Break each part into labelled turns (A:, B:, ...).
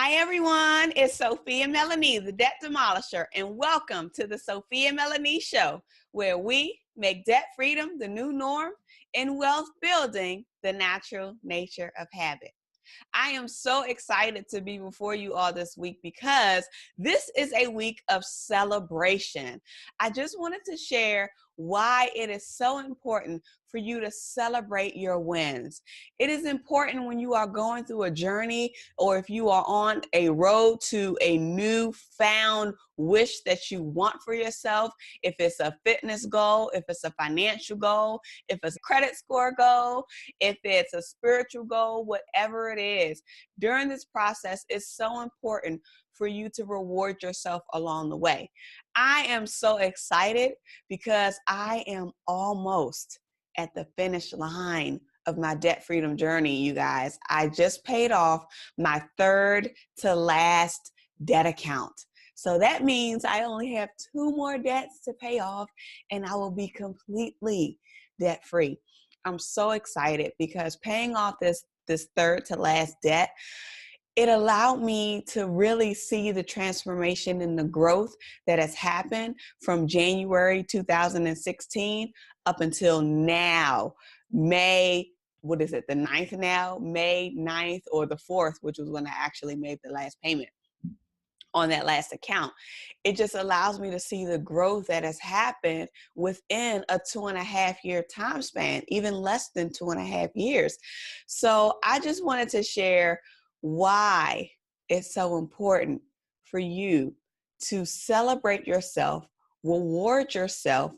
A: Hi everyone, it's Sophia Melonē, the Debt Demolisher, and welcome to the Sophia Melonē Show, where we make debt freedom the new norm and wealth building the natural nature of habit. I am so excited to be before you all this week because this is a week of celebration. I just wanted to share why it is so important for you to celebrate your wins. It is important when you are going through a journey or if you are on a road to a newfound wish that you want for yourself, if it's a fitness goal, if it's a financial goal, if it's a credit score goal, if it's a spiritual goal, whatever it is. During this process, it's so important for you to reward yourself along the way. I am so excited because I am almost at the finish line of my debt freedom journey, you guys. I just paid off my third to last debt account. So that means I only have 2 more debts to pay off and I will be completely debt free. I'm so excited because paying off this third to last debt, it allowed me to really see the transformation and the growth that has happened from January 2016 up until now, May, what is it, the 9th now? May 9th or the 4th, which was when I actually made the last payment on that last account. It just allows me to see the growth that has happened within a 2.5-year time span, even less than 2.5 years. So I just wanted to share why it's so important for you to celebrate yourself, reward yourself,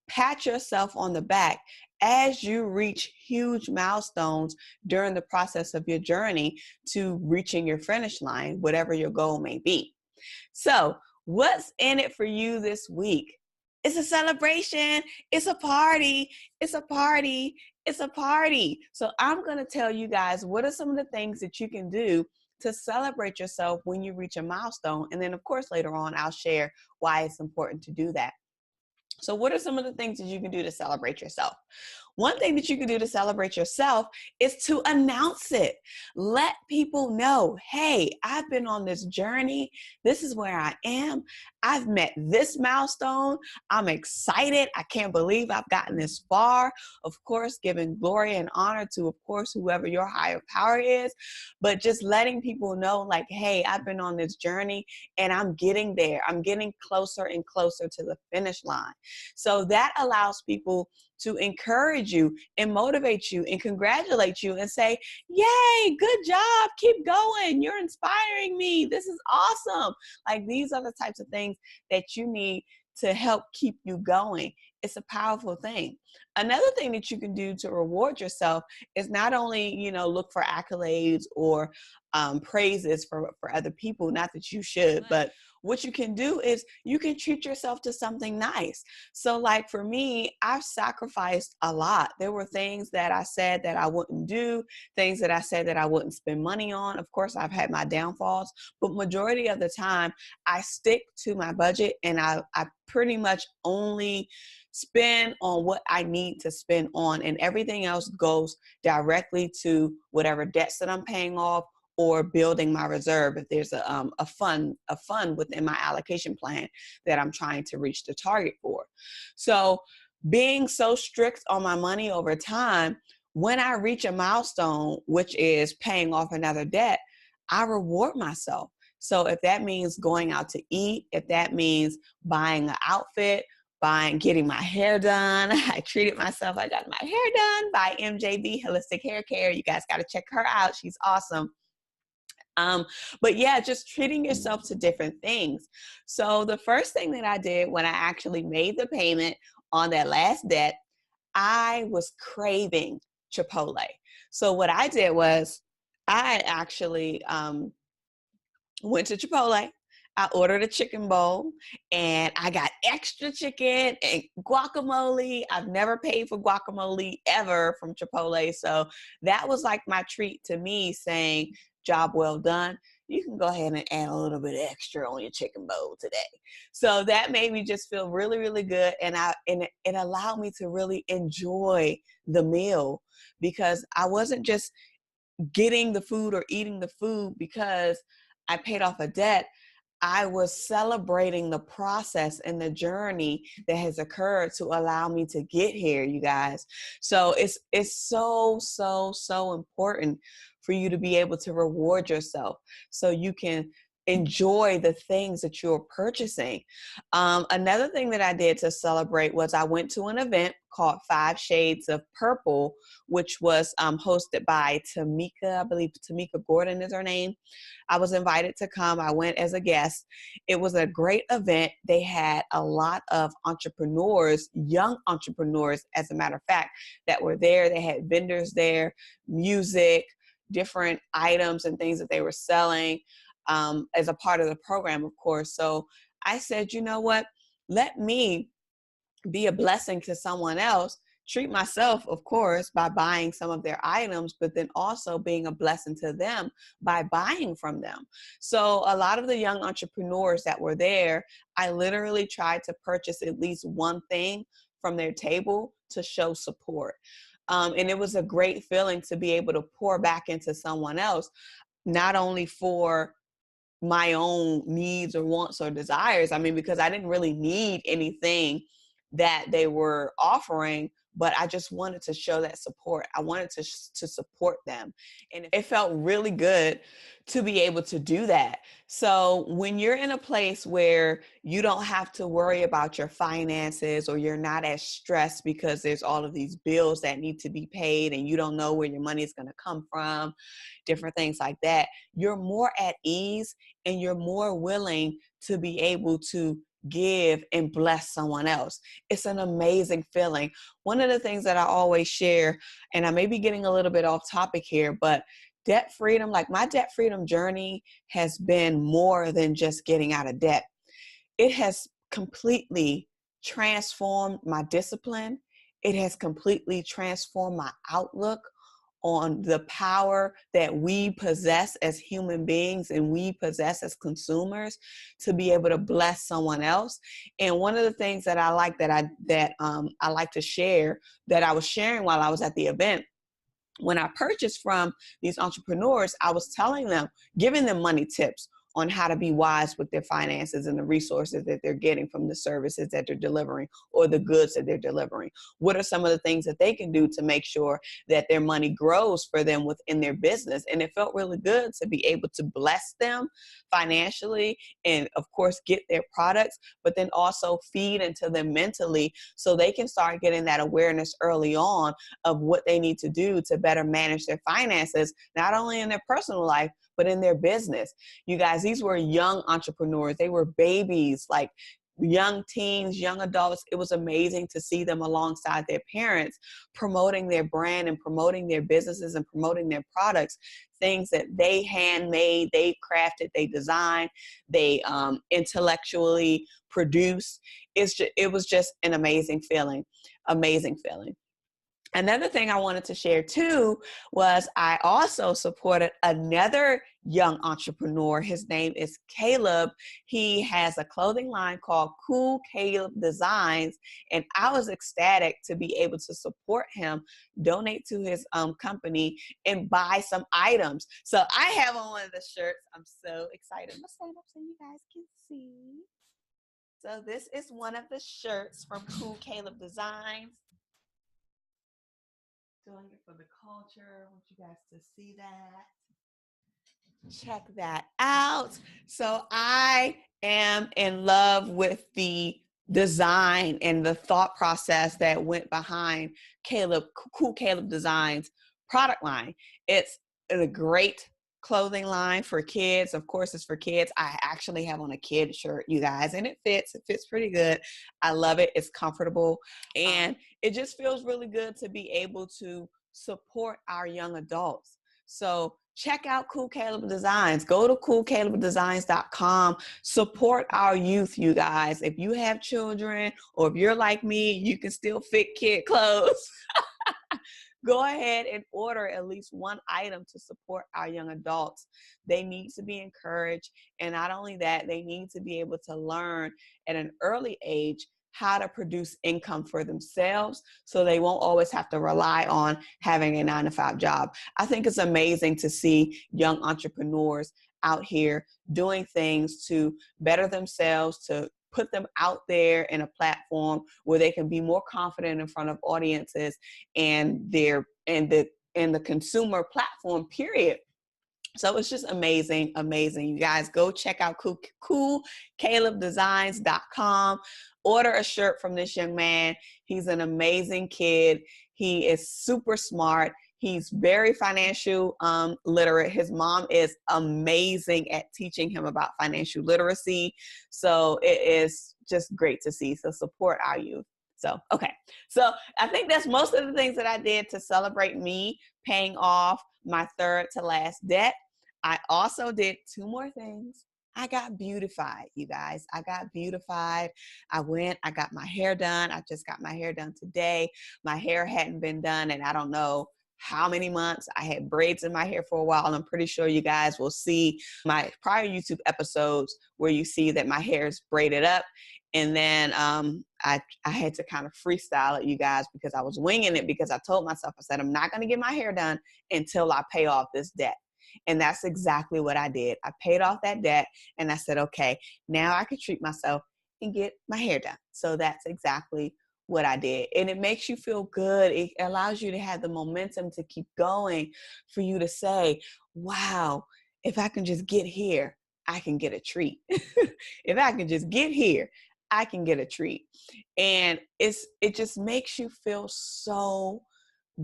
A: pat yourself on the back as you reach huge milestones during the process of your journey to reaching your finish line, whatever your goal may be. So what's in it for you this week? It's a celebration. It's a party. It's a party. It's a party. So I'm going to tell you guys what are some of the things that you can do to celebrate yourself when you reach a milestone. And then, of course, later on, I'll share why it's important to do that. So what are some of the things that you can do to celebrate yourself? One thing that you can do to celebrate yourself is to announce it. Let people know, hey, I've been on this journey. This is where I am. I've met this milestone. I'm excited. I can't believe I've gotten this far. Of course, giving glory and honor to, of course, whoever your higher power is. But just letting people know, like, hey, I've been on this journey and I'm getting there. I'm getting closer and closer to the finish line. So that allows people to encourage you and motivate you and congratulate you and say, yay, good job, keep going, you're inspiring me, this is awesome. Like, these are the types of things that you need to help keep you going. It's a powerful thing. Another thing that you can do to reward yourself is not only, look for accolades or praises for other people, not that you should, but what you can do is you can treat yourself to something nice. So like for me, I've sacrificed a lot. There were things that I said that I wouldn't do, things that I said that I wouldn't spend money on. Of course, I've had my downfalls, but majority of the time I stick to my budget and I pretty much only spend on what I need to spend on, and everything else goes directly to whatever debts that I'm paying off or building my reserve if there's a fund within my allocation plan that I'm trying to reach the target for. So being so strict on my money over time, when I reach a milestone, which is paying off another debt, I reward myself. So if that means going out to eat, if that means buying an outfit, getting my hair done. I treated myself. I got my hair done by MJB Holistic Hair Care. You guys got to check her out. She's awesome. But yeah, just treating yourself to different things. So the first thing that I did when I actually made the payment on that last debt, I was craving Chipotle. So what I did was I actually went to Chipotle. I ordered a chicken bowl and I got extra chicken and guacamole. I've never paid for guacamole ever from Chipotle. So that was like my treat to me, saying, job well done. You can go ahead and add a little bit extra on your chicken bowl today. So that made me just feel really, really good. And it allowed me to really enjoy the meal, because I wasn't just getting the food or eating the food because I paid off a debt, I was celebrating the process and the journey that has occurred to allow me to get here, you guys. So it's so important for you to be able to reward yourself so you can enjoy the things that you're purchasing. Another thing that I did to celebrate was I went to an event called 5 Shades of Purple, which was hosted by Tamika, I believe Tamika Gordon is her name. I was invited to come. I went as a guest. It was a great event. They had a lot of entrepreneurs, young entrepreneurs, as a matter of fact, that were there. They had vendors there, music, different items and things that they were selling as a part of the program, of course. So I said, you know what? Let me be a blessing to someone else, treat myself, of course, by buying some of their items, but then also being a blessing to them by buying from them. So a lot of the young entrepreneurs that were there, I literally tried to purchase at least one thing from their table to show support. And it was a great feeling to be able to pour back into someone else, not only for my own needs or wants or desires. I mean, because I didn't really need anything that they were offering, but I just wanted to show that support. I wanted to support them. And it felt really good to be able to do that. So when you're in a place where you don't have to worry about your finances, or you're not as stressed because there's all of these bills that need to be paid and you don't know where your money is going to come from, different things like that, you're more at ease and you're more willing to be able to give and bless someone else. It's an amazing feeling. One of the things that I always share, and I may be getting a little bit off topic here, but debt freedom, like my debt freedom journey has been more than just getting out of debt. It has completely transformed my discipline. It has completely transformed my outlook on the power that we possess as human beings and we possess as consumers to be able to bless someone else. And one of the things that I like I like to share, that I was sharing while I was at the event, when I purchased from these entrepreneurs, I was telling them, giving them money tips on how to be wise with their finances and the resources that they're getting from the services that they're delivering or the goods that they're delivering. What are some of the things that they can do to make sure that their money grows for them within their business? And it felt really good to be able to bless them financially and, of course, get their products, but then also feed into them mentally so they can start getting that awareness early on of what they need to do to better manage their finances, not only in their personal life, but in their business. You guys, these were young entrepreneurs. They were babies, like young teens, young adults. It was amazing to see them alongside their parents, promoting their brand and promoting their businesses and promoting their products, things that they handmade, they crafted, they designed, they intellectually produced. It was just an amazing feeling, amazing feeling. Another thing I wanted to share too was I also supported another young entrepreneur. His name is Caleb. He has a clothing line called Cool Caleb Designs, and I was ecstatic to be able to support him, donate to his company, and buy some items. So I have on one of the shirts. I'm so excited. Let's stand up so you guys can see. So this is one of the shirts from Cool Caleb Designs. Doing it for the culture. I want you guys to see that. Check that out. So I am in love with the design and the thought process that went behind Cool Caleb Designs product line. It's a great clothing line for kids. Of course, it's for kids. I actually have on a kid shirt, you guys, and it fits. It fits pretty good. I love it. It's comfortable. And it just feels really good to be able to support our young adults. So check out Cool Caleb Designs. Go to coolcalebdesigns.com. Support our youth, you guys. If you have children or if you're like me, you can still fit kid clothes. Go ahead and order at least one item to support our young adults. They need to be encouraged. And not only that, they need to be able to learn at an early age how to produce income for themselves so they won't always have to rely on having a 9-to-5 job. I think it's amazing to see young entrepreneurs out here doing things to better themselves, to put them out there in a platform where they can be more confident in front of audiences and the consumer platform, period. So it's just amazing, amazing. You guys go check out coolcalebdesigns.com. Order a shirt from this young man. He's an amazing kid. He is super smart. He's very financial literate. His mom is amazing at teaching him about financial literacy. So it is just great to see. So support our youth. So, okay. So I think that's most of the things that I did to celebrate me paying off my third to last debt. I also did two more things. I got beautified, you guys. I got beautified. I got my hair done. I just got my hair done today. My hair hadn't been done in I don't know how many months. I had braids in my hair for a while, and I'm pretty sure you guys will see my prior YouTube episodes where you see that my hair is braided up. And then I had to kind of freestyle it, you guys, because I was winging it, because I told myself, I said, I'm not going to get my hair done until I pay off this debt. And that's exactly what I did. I paid off that debt, and I said, okay, now I can treat myself and get my hair done. So that's exactly what I did. And it makes you feel good. It allows you to have the momentum to keep going, for you to say, wow, if I can just get here, I can get a treat. If I can just get here, I can get a treat. And it just makes you feel so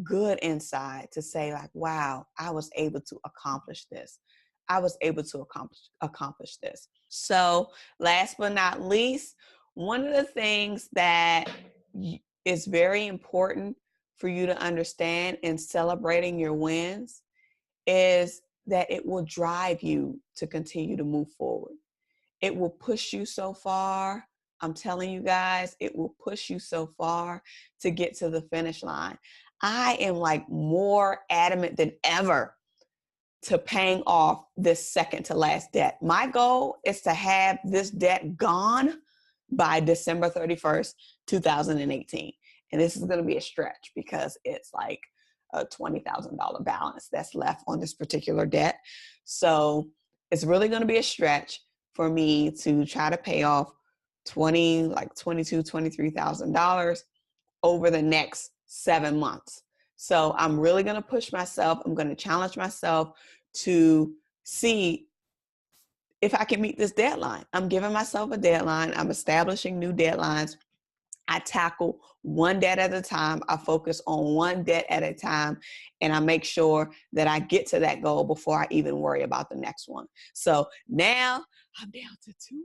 A: good inside to say, like, wow, I was able to accomplish this. I was able to accomplish this. So last but not least, one of the things that is very important for you to understand in celebrating your wins is that it will drive you to continue to move forward. It will push you so far. I'm telling you guys, it will push you so far to get to the finish line. I am like more adamant than ever to paying off this second to last debt. My goal is to have this debt gone by December 31st, 2018. And this is going to be a stretch, because it's like a $20,000 balance that's left on this particular debt. So it's really going to be a stretch for me to try to pay off $23,000 over the next 7 months. So I'm really going to push myself. I'm going to challenge myself to see if I can meet this deadline. I'm giving myself a deadline. I'm establishing new deadlines. I tackle one debt at a time. I focus on one debt at a time, and I make sure that I get to that goal before I even worry about the next one. So now I'm down to two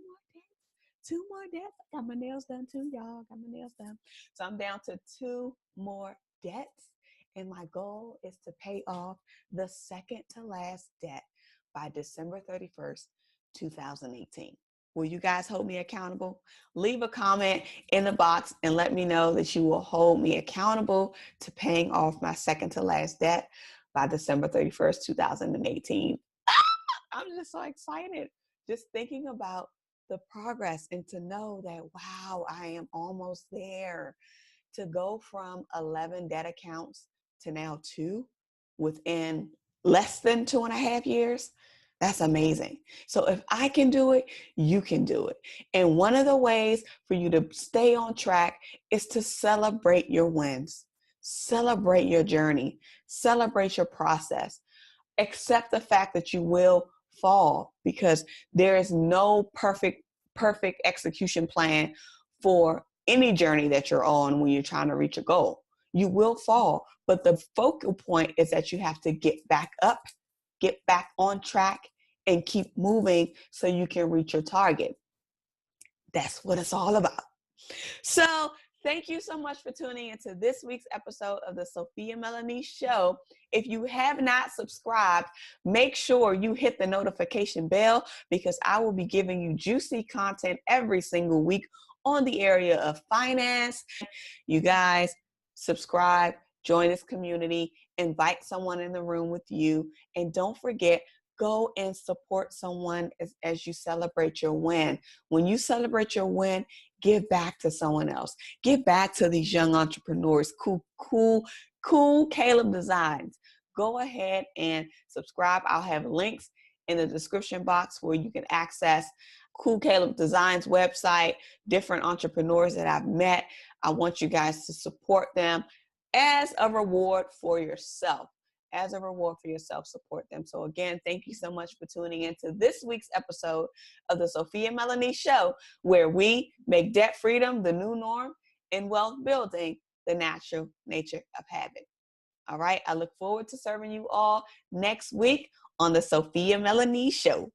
A: more debts. I got my nails done too, y'all. Got my nails done. So I'm down to two more debts, and my goal is to pay off the second to last debt by December 31st, 2018. Will you guys hold me accountable? Leave a comment in the box and let me know that you will hold me accountable to paying off my second to last debt by December 31st, 2018. I'm just so excited just thinking about the progress, and to know that, wow, I am almost there. To go from 11 debt accounts to now 2 within less than 2.5 years. That's amazing. So if I can do it, you can do it. And one of the ways for you to stay on track is to celebrate your wins, celebrate your journey, celebrate your process. Accept the fact that you will fall, because there is no perfect execution plan for any journey that you're on when you're trying to reach a goal. You will fall, but the focal point is that you have to get back up, get back on track, and keep moving so you can reach your target. That's what it's all about. So thank you so much for tuning into this week's episode of the Sophia Melonē Show. If you have not subscribed, make sure you hit the notification bell, because I will be giving you juicy content every single week on the area of finance. You guys, subscribe, join this community, invite someone in the room with you, and don't forget, go and support someone as you celebrate your win. When you celebrate your win, give back to someone else. Give back to these young entrepreneurs. Cool Caleb Designs. Go ahead and subscribe. I'll have links in the description box where you can access Cool Caleb Designs website, different entrepreneurs that I've met. I want you guys to support them as a reward for yourself. As a reward for yourself, support them. So again, thank you so much for tuning into this week's episode of the Sophia Melonē Show, where we make debt freedom the new norm and wealth building the natural nature of habit. All right. I look forward to serving you all next week on the Sophia Melonē Show.